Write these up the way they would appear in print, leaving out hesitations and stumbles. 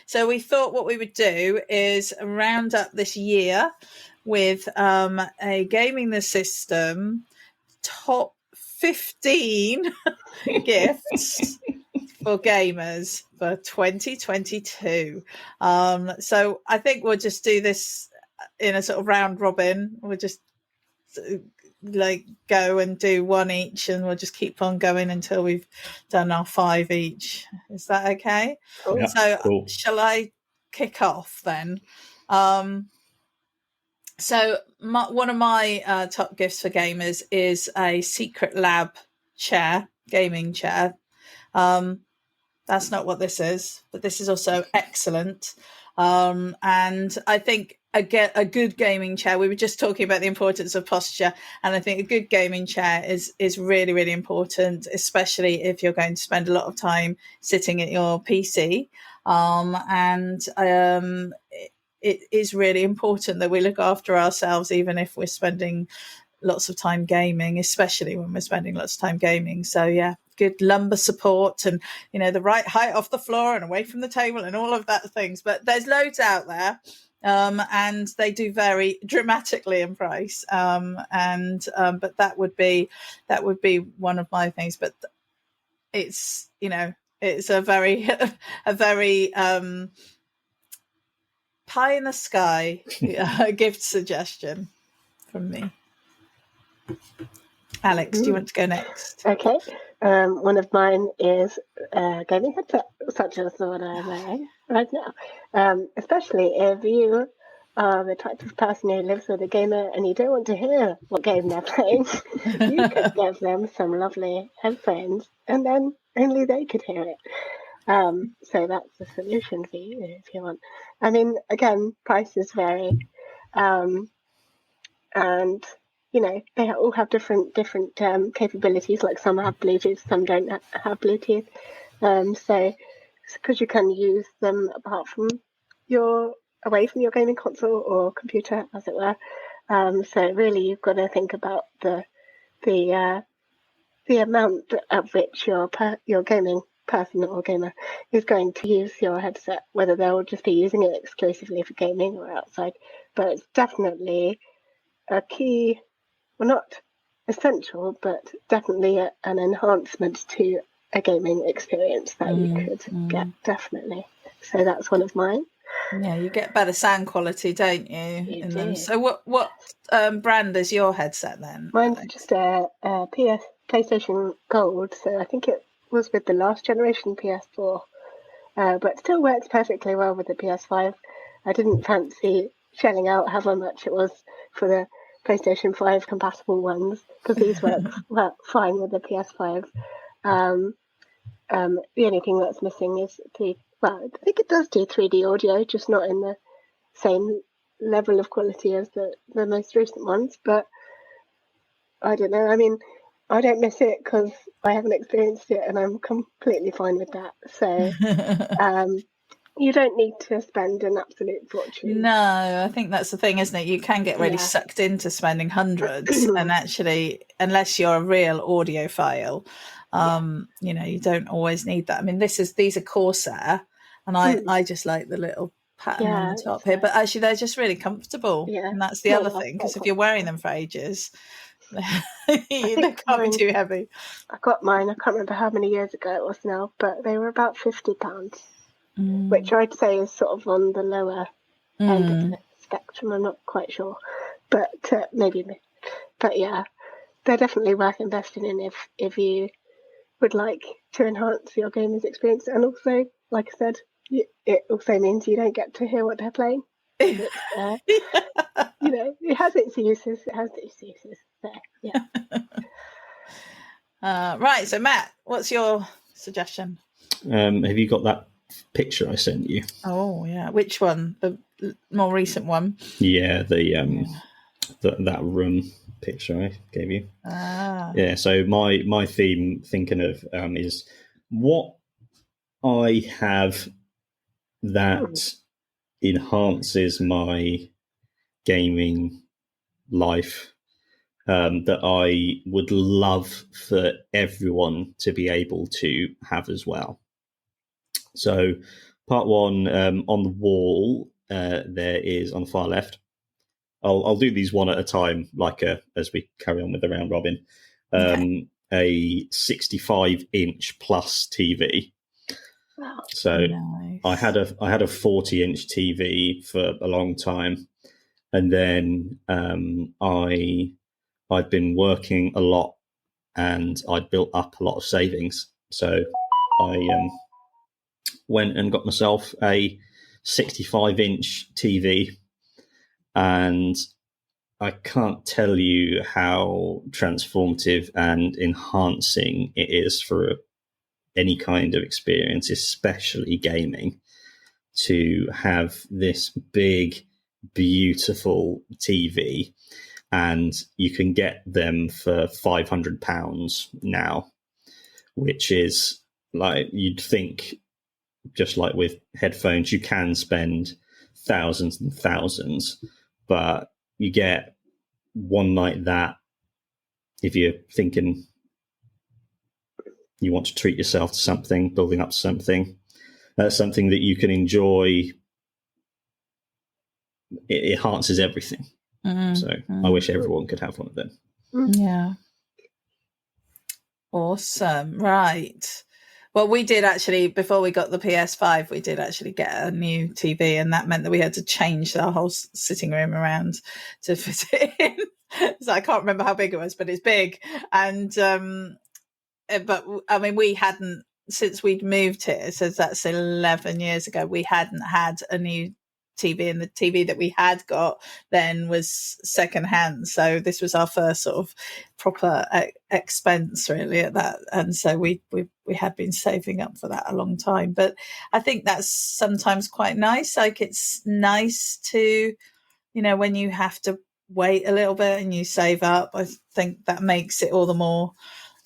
so we thought what we would do is round up this year with a Gaming the System top 15 gifts for gamers for 2022. So I think we'll just do this in a sort of round robin. We'll just go and do one each, and we'll just keep on going until we've done our 5 each. Is that okay? Cool. So cool. Shall I kick off then? So one of my top gifts for gamers is a Secret Lab chair, gaming chair. That's not what this is, but this is also excellent. And I think a good gaming chair, we were just talking about the importance of posture, and I think a good gaming chair is really, really important, especially if you're going to spend a lot of time sitting at your PC. It is really important that we look after ourselves, even if we're spending lots of time gaming, especially when we're spending lots of time gaming. So yeah, good lumbar support and, the right height off the floor and away from the table and all of that things. But there's loads out there. And they do vary dramatically in price. But that would be one of my things. But it's, it's a very pie in the sky gift suggestion from me. Alex, do you want to go next? Okay. One of mine is a gaming headset, such as the one I'm wearing right now. Especially if you are the type of person who lives with a gamer and you don't want to hear what game they're playing, you could give them some lovely headphones and then only they could hear it. So that's the solution for you if you want. I mean, again, prices vary. And they all have different capabilities. Like some have Bluetooth, some don't have Bluetooth. So because you can use them away from your gaming console or computer, as it were. So really, you've got to think about the amount at which your gaming person or gamer is going to use your headset, whether they'll just be using it exclusively for gaming or outside. But it's definitely a key, well, not essential, but definitely an enhancement to a gaming experience that you could get, definitely. So that's one of mine. Yeah, you get better sound quality, don't you? You do. Them. So what brand is your headset then? Mine's just a PlayStation Gold, so I think it was with the last generation PS4, but still works perfectly well with the PS5. I didn't fancy shelling out however much it was for the PlayStation 5 compatible ones, because these work fine with the PS5. The only thing that's missing is I think it does do 3D audio, just not in the same level of quality as the most recent ones. But I don't know. I mean, I don't miss it because I haven't experienced it, and I'm completely fine with that. So you don't need to spend an absolute fortune. No, I think that's the thing, isn't it? You can get really sucked into spending hundreds, and actually, unless you're a real audiophile, you don't always need that. I mean, these are Corsair, and I just like the little pattern on the top here, but actually they're just really comfortable. Yeah. And that's the other thing, because if you're wearing them for ages, they can't be too heavy. I got mine, I can't remember how many years ago it was now, but they were about £50. Which I'd say is sort of on the lower end of the spectrum. I'm not quite sure, but maybe. But yeah, they're definitely worth investing in if you would like to enhance your gaming experience. And also, like I said, it also means you don't get to hear what they're playing. It has its uses. So, yeah. Right. So Matt, what's your suggestion? Have you got that picture I sent you? Oh yeah, which one? The more recent one? Yeah, that room picture I gave you. Yeah, so my theme thinking of is what I have that enhances my gaming life, that I would love for everyone to be able to have as well. So Part one, on the wall, there is, on the far left, I'll do these one at a time, as we carry on with the round robin. A 65-inch plus TV. Wow. So nice. I had a 40-inch TV for a long time, and then I'd been working a lot, and I'd built up a lot of savings. So I went and got myself a 65-inch TV, and I can't tell you how transformative and enhancing it is for any kind of experience, especially gaming, to have this big, beautiful TV. And you can get them for £500 now, which is you'd think, just like with headphones, you can spend thousands and thousands, but you get one like that if you're thinking you want to treat yourself to something, building up something. That's something that you can enjoy. It enhances everything. So I wish everyone could have one of them. Yeah. Awesome. Right. Well, we did actually, before we got the PS5, we did actually get a new TV, and that meant that we had to change our whole sitting room around to fit it in. So I can't remember how big it was, but it's big. And, but I mean, we hadn't, since we'd moved here, so that's 11 years ago, we hadn't had a new TV, and the TV that we had got then was secondhand. So this was our first sort of proper expense really at that. And so we had been saving up for that a long time. But I think that's sometimes quite nice. Like, it's nice to, when you have to wait a little bit and you save up, I think that makes it all the more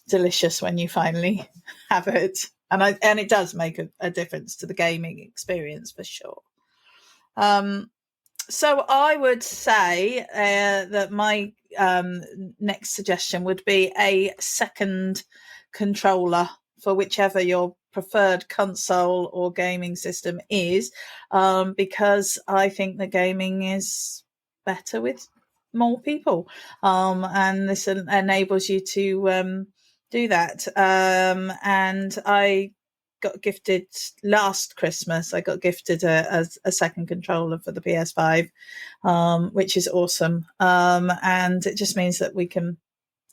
delicious when you finally have it. And it does make a difference to the gaming experience for sure. So I would say that my next suggestion would be a second controller for whichever your preferred console or gaming system is, because I think the gaming is better with more people, and this enables you to do that. And I got gifted last Christmas. I got gifted a second controller for the PS5, which is awesome. And it just means that we can,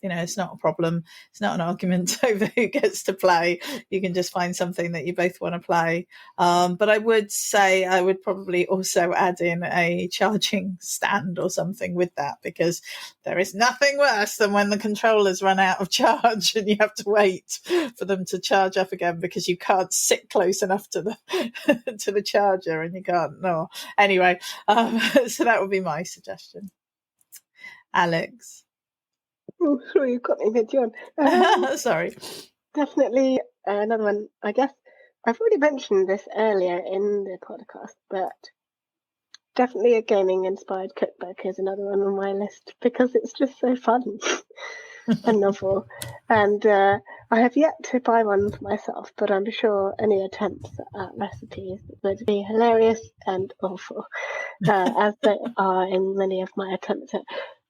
it's not a problem. It's not an argument over who gets to play. You can just find something that you both want to play. But I would say I would probably also add in a charging stand or something with that, because there is nothing worse than when the controllers run out of charge and you have to wait for them to charge up again because you can't sit close enough to the to the charger, and you can't. No. Anyway, so that would be my suggestion. Alex. Oh, sorry, you got me mid-yawn. Sorry. Definitely another one. I guess I've already mentioned this earlier in the podcast, but definitely a gaming-inspired cookbook is another one on my list, because it's just so fun and novel. And I have yet to buy one for myself, but I'm sure any attempts at recipes would be hilarious and awful, as they are in many of my attempts at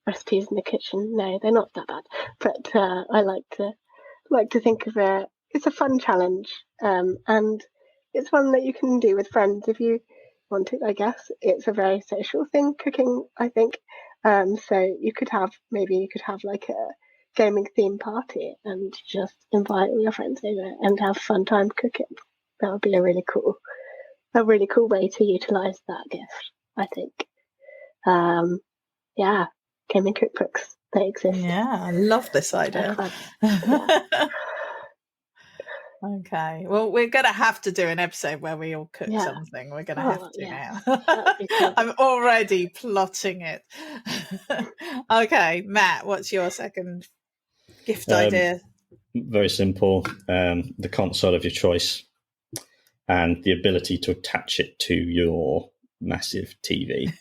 recipes in the kitchen. No, they're not that bad, but I like to think of it. It's a fun challenge, and it's one that you can do with friends if you want it. I guess it's a very social thing, cooking, I think. So you could have like a gaming theme party and just invite all your friends over and have a fun time cooking. That would be a really cool way to utilize that gift, I think. Yeah. Gaming cookbooks, they exist. Yeah, I love this idea. Yeah. Okay, well, we're going to have to do an episode where we all cook something. We're going to have to now. I'm already plotting it. Okay, Matt, what's your second gift idea? Very simple. The console of your choice and the ability to attach it to your massive TV.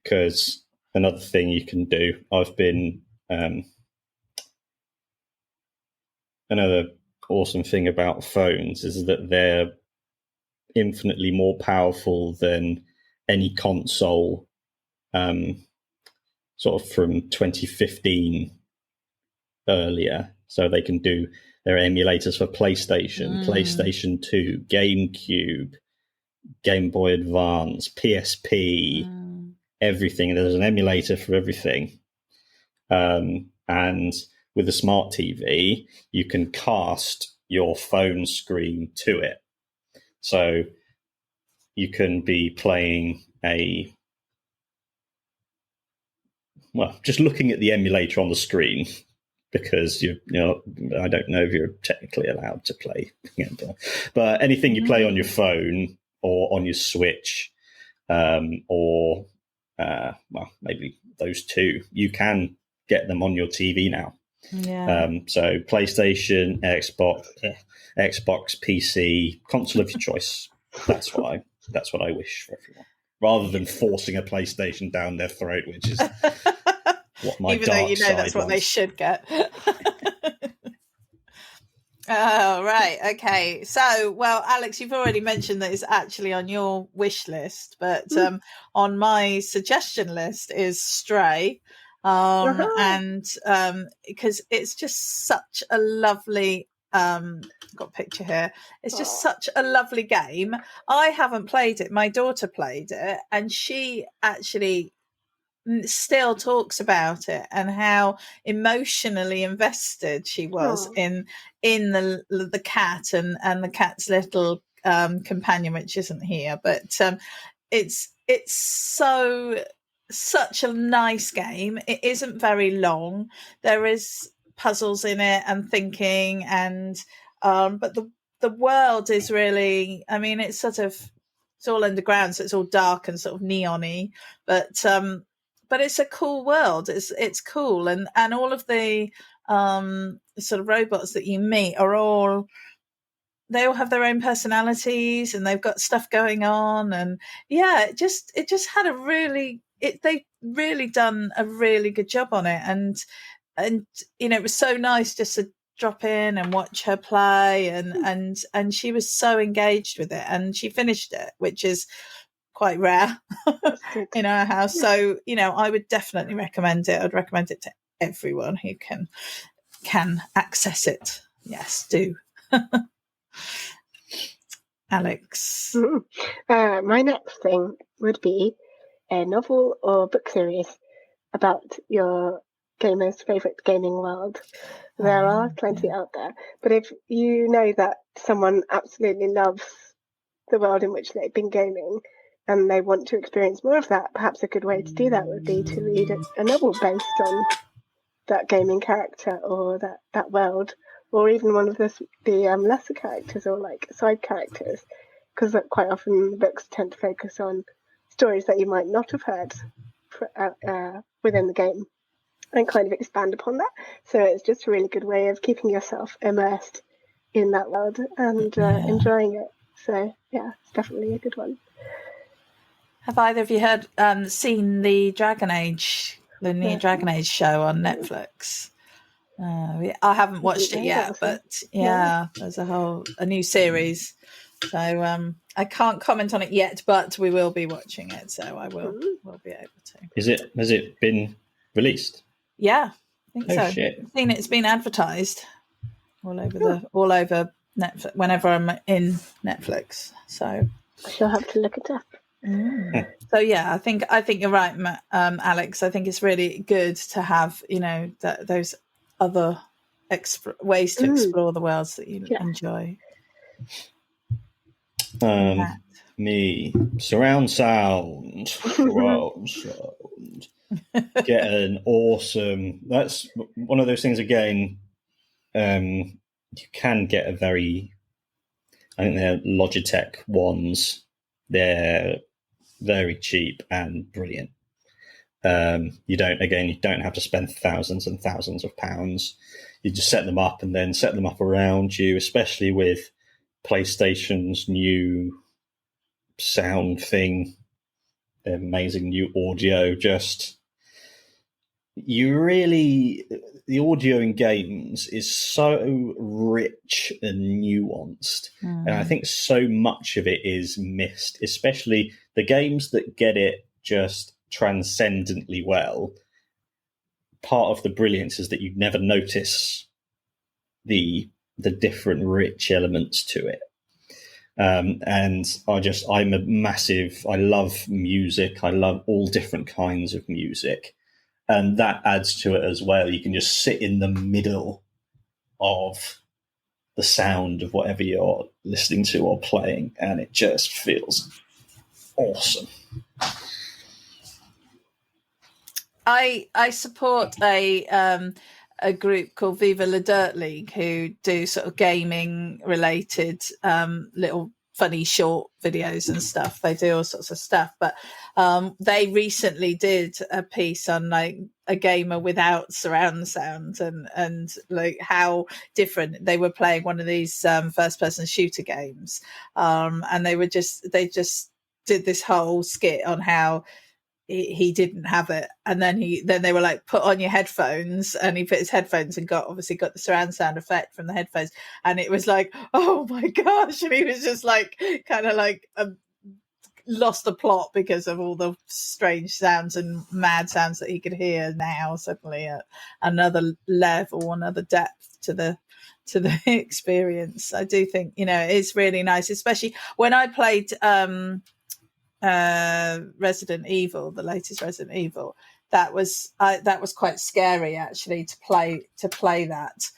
Because another thing you can do, I've been another awesome thing about phones is that they're infinitely more powerful than any console sort of from 2015 earlier. So they can do their emulators for PlayStation, PlayStation 2, GameCube, Game Boy Advance, PSP, everything. There's an emulator for everything. And with a smart TV, you can cast your phone screen to it. So you can be playing just looking at the emulator on the screen, because you know, I don't know if you're technically allowed to play, but anything you play on your phone or on your Switch, or maybe those two, you can get them on your TV now. Yeah. So PlayStation, Xbox, PC, console of your choice. That's what I wish for everyone, rather than forcing a PlayStation down their throat, which is what my even though you know that's what they should get. Oh, right. Okay. So, well, Alex, you've already mentioned that it's actually on your wish list, but on my suggestion list is Stray. And because it's just such a lovely, I've got a picture here. It's just such a lovely game. I haven't played it. My daughter played it, and she actually still talks about it and how emotionally invested she was in the cat and the cat's little companion, which isn't here, but it's such a nice game. It isn't very long. There is puzzles in it and thinking, and but the world is really, I mean, it's all underground, so it's all dark and sort of neon-y, but it's a cool world. It's cool, and all of the sort of robots that you meet they all have their own personalities, and they've got stuff going on, and yeah, it just had they've really done a really good job on it, and you know, it was so nice just to drop in and watch her play, and she was so engaged with it, and she finished it, which is quite rare in our house. So, you know, I would definitely recommend it. I'd recommend it to everyone who can access it. Yes, do. Alex. My next thing would be a novel or book series about your gamer's favourite gaming world. There are plenty out there, but if you know that someone absolutely loves the world in which they've been gaming and they want to experience more of that, perhaps a good way to do that would be to read a novel based on that gaming character or that world, or even one of the lesser characters or like side characters, because quite often the books tend to focus on stories that you might not have heard within the game and kind of expand upon that. So it's just a really good way of keeping yourself immersed in that world and enjoying it. So yeah, it's definitely a good one. Have either of you seen the Dragon Age, the new Dragon Age show on Netflix? I haven't watched it yet, but yeah, there's a new series. So I can't comment on it yet, but we will be watching it. So I will be able to. Has it been released? Yeah, I think so. Shit. I've seen it's been advertised all over Netflix whenever I'm in Netflix. So I shall have to look it up. So yeah, I think you're right, Alex. I think it's really good to have, you know, those other ways to explore the worlds that you enjoy. Me, surround sound. Get an awesome. That's one of those things again. You can get a very, I think they're Logitech ones. They're very cheap and brilliant. You don't have to spend thousands and thousands of pounds. You just set them up and then set them up around you, especially with PlayStation's new sound thing, their amazing new audio. Just the audio in games is so rich and nuanced. And I think so much of it is missed, especially the games that get it just transcendently well. Part of the brilliance is that you never notice the different rich elements to it. And I love music. I love all different kinds of music. And that adds to it as well. You can just sit in the middle of the sound of whatever you're listening to or playing, and it just feels awesome. I support a group called Viva La Dirt League who do sort of gaming related little funny short videos and stuff. They do all sorts of stuff, but they recently did a piece on like a gamer without surround sound and like how different they were playing one of these first person shooter games, and they just did this whole skit on how he didn't have it, and then they were like, put on your headphones, and he put his headphones and got the surround sound effect from the headphones, and it was like, oh my gosh, and he was just like kind of like lost the plot because of all the strange sounds and mad sounds that he could hear now suddenly at another level, another depth to the experience. I do think, it's really nice, especially when I played Resident Evil, the latest Resident Evil. That was quite scary actually to play that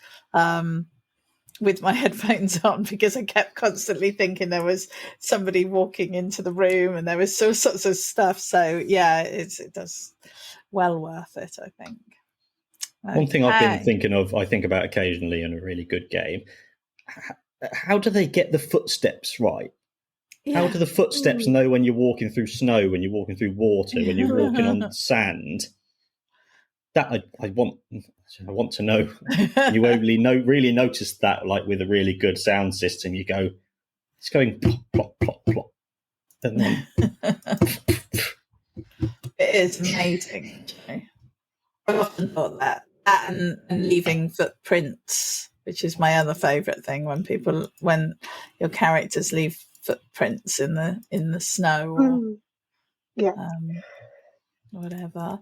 with my headphones on, because I kept constantly thinking there was somebody walking into the room and there was all sorts of stuff. So yeah, it does well worth it, I think. Okay. One thing I've been thinking of, I think about occasionally in a really good game, how do they get the footsteps right? Yeah. How do the footsteps know when you're walking through snow, when you're walking through water, when you're walking on sand? That I want to know. You only really notice that, like with a really good sound system, you go, it's going plop, plop, plop, plop. And then it is amazing. I've often thought that and leaving footprints, which is my other favourite thing, when your characters leave footprints in the snow or whatever.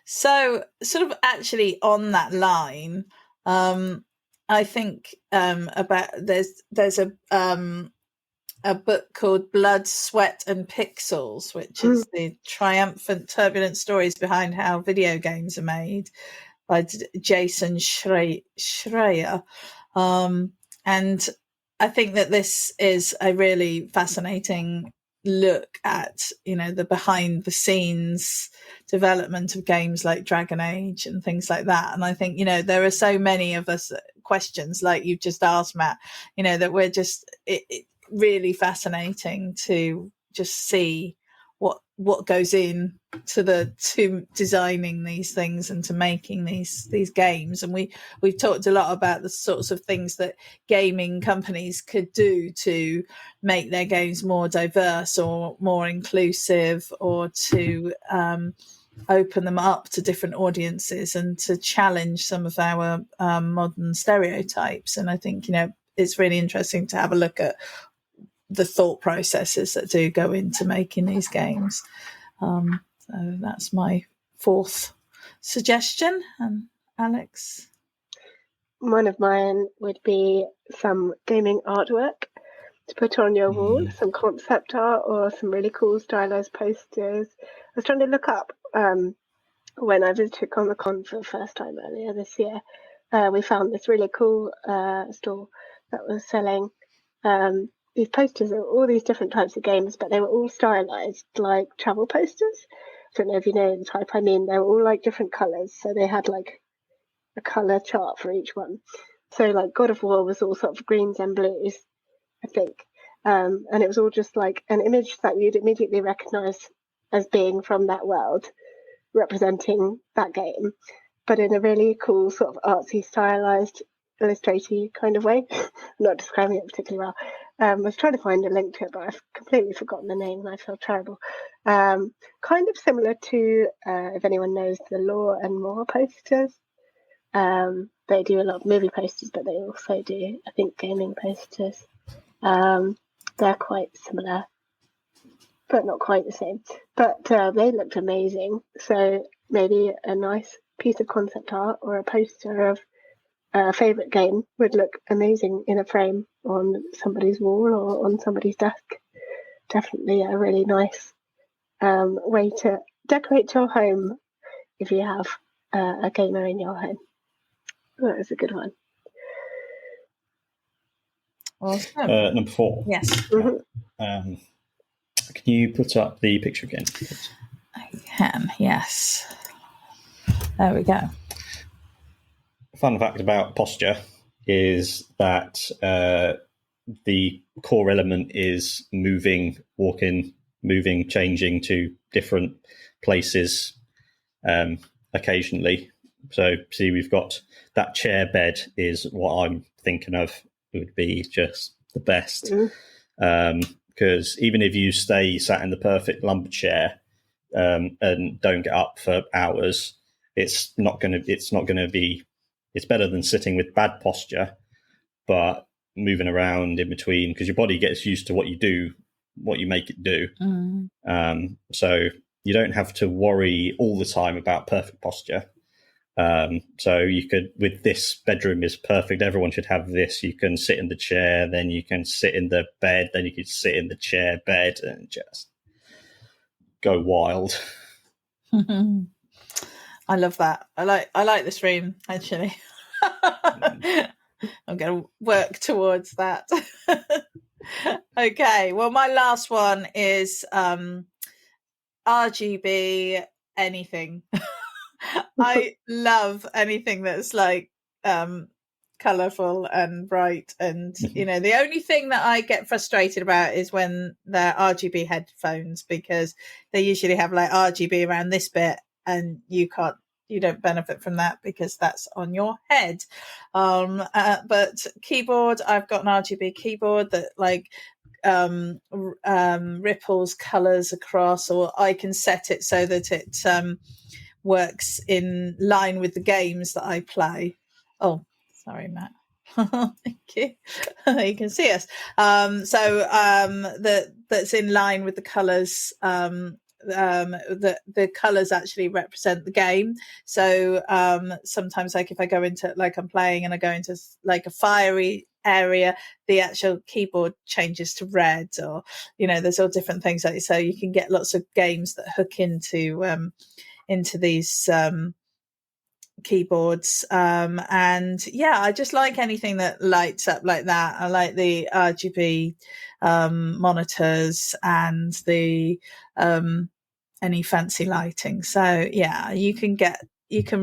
So sort of actually on that line, I think about there's a book called Blood, Sweat and Pixels, which is the triumphant, turbulent stories behind how video games are made, by Jason Schreier. And I think that this is a really fascinating look at, the behind the scenes development of games like Dragon Age and things like that. And I think, there are so many of us questions like you've just asked, Matt, that we're just, it really fascinating to just see what goes in to designing these things and to making these games. And we've talked a lot about the sorts of things that gaming companies could do to make their games more diverse or more inclusive, or to open them up to different audiences and to challenge some of our modern stereotypes. And I think, it's really interesting to have a look at the thought processes that do go into making these games. So that's my fourth suggestion. And Alex? One of mine would be some gaming artwork to put on your wall, some concept art or some really cool stylized posters. I was trying to look up when I visited Comic-Con for the first time earlier this year. We found this really cool store that was selling these posters of all these different types of games, but they were all stylized like travel posters. I don't know if you know the type I mean. They were all like different colors, so they had like a color chart for each one. So like God of War was all sort of greens and blues, I think, and it was all just like an image that you'd immediately recognize as being from that world, representing that game, but in a really cool sort of artsy, stylized, illustraty kind of way. I'm not describing it particularly well, Was trying to find a link to it, but I've completely forgotten the name and I feel terrible. Kind of similar to, if anyone knows, the Law and More posters. They do a lot of movie posters, but they also do, I think, gaming posters. They're quite similar, but not quite the same. But they looked amazing. So maybe a nice piece of concept art or a poster of a favourite game would look amazing in a frame on somebody's wall or on somebody's desk. Definitely a really nice way to decorate your home if you have a gamer in your home. That is a good one. Awesome. Number 4. Yes. Mm-hmm. Can you put up the picture again, please? I can, yes. There we go. Fun fact about posture is that the core element is moving, walking, moving, changing to different places occasionally. So, see, we've got that chair bed is what I'm thinking of. It would be just the best. Because even if you stay sat in the perfect lumbar chair and don't get up for hours, it's not going to be. It's better than sitting with bad posture, but moving around in between, because your body gets used to what you do, what you make it do. So you don't have to worry all the time about perfect posture. So you could, with this bedroom is perfect. Everyone should have this. You can sit in the chair, then you can sit in the bed, then you can sit in the chair bed and just go wild. I love that. I like this room, actually. I'm going to work towards that. Okay. Well, my last one is RGB anything. I love anything that's like colourful and bright, and the only thing that I get frustrated about is when they're RGB headphones, because they usually have like RGB around this bit and you don't benefit from that because that's on your head. But keyboard, I've got an RGB keyboard that like ripples colours across, or I can set it so that it works in line with the games that I play. Oh, sorry, Matt. Thank you. You can see us. That's in line with the colours. The colours actually represent the game. So sometimes, like if I go into, like I'm playing and I go into like a fiery area, the actual keyboard changes to red, or there's all different things like, so you can get lots of games that hook into these keyboards, and yeah, I just like anything that lights up like that. I like the RGB monitors and the any fancy lighting. So yeah, you can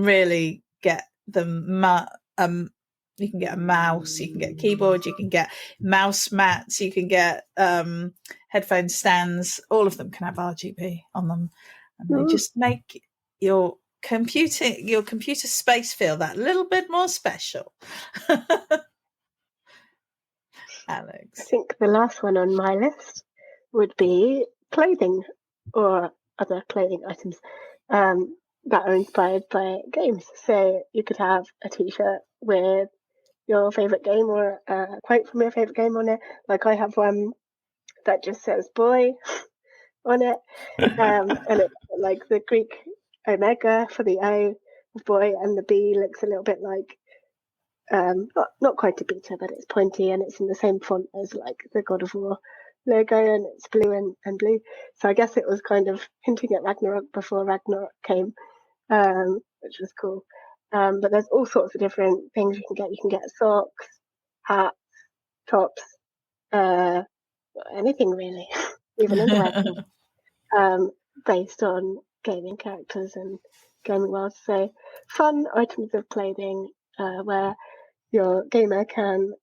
really get them. You can get a mouse, you can get a keyboard, you can get mouse mats, you can get headphone stands. All of them can have RGB on them, and they just make your computer space feel that little bit more special. Alex, I think the last one on my list would be clothing or other clothing items that are inspired by games. So you could have a t-shirt with your favourite game or a quote from your favourite game on it. Like I have one that just says boy on it, and it's like the Greek omega for the O of boy, and the B looks a little bit like not quite a beta, but it's pointy and it's in the same font as like the God of War logo, and it's blue and blue. So I guess it was kind of hinting at Ragnarok before Ragnarok came, which was cool. But there's all sorts of different things you can get. You can get socks, hats, tops, anything really, even underwear, based on gaming characters and gaming worlds. So fun items of clothing where your gamer can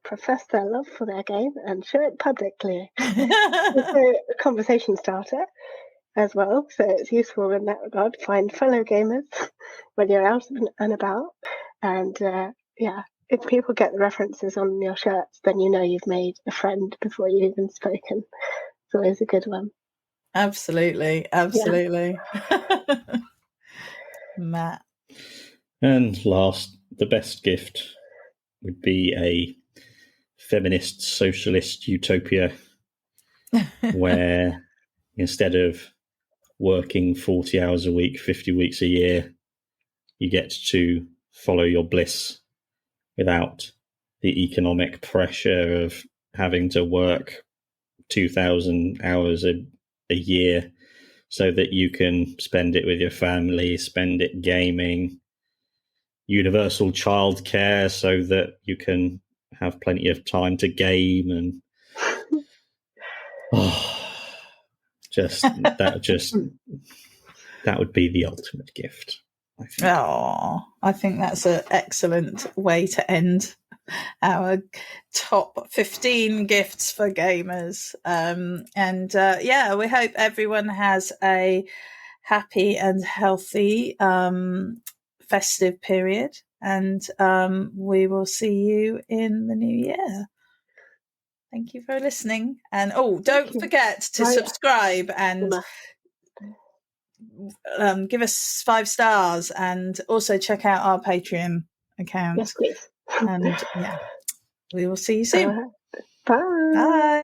profess their love for their game and show it publicly. It's a conversation starter as well, so it's useful in that regard. Find fellow gamers when you're out and about, and yeah, if people get the references on your shirts, then you know you've made a friend before you've even spoken. It's always a good one. Absolutely. Matt. And last, the best gift would be a feminist socialist utopia where instead of working 40 hours a week, 50 weeks a year, you get to follow your bliss without the economic pressure of having to work 2,000 hours a year, so that you can spend it with your family, spend it gaming, universal childcare so that you can have plenty of time to game, and that would be the ultimate gift, I think. I think that's an excellent way to end our top 15 gifts for gamers. We hope everyone has a happy and healthy festive period, and we will see you in the new year. Thank you for listening, and don't forget to subscribe and give us 5 stars, and also check out our Patreon account. Yes, please. And we will see you soon. Bye. Bye.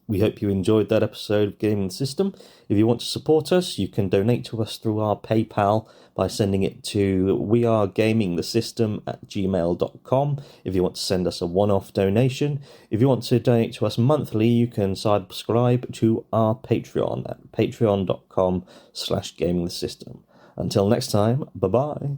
We hope you enjoyed that episode of Gaming the System. If you want to support us, you can donate to us through our PayPal by sending it to wearegamingthesystem@gmail.com if you want to send us a one-off donation. If you want to donate to us monthly, you can subscribe to our Patreon at patreon.com/gamingthesystem. Until next time, bye-bye.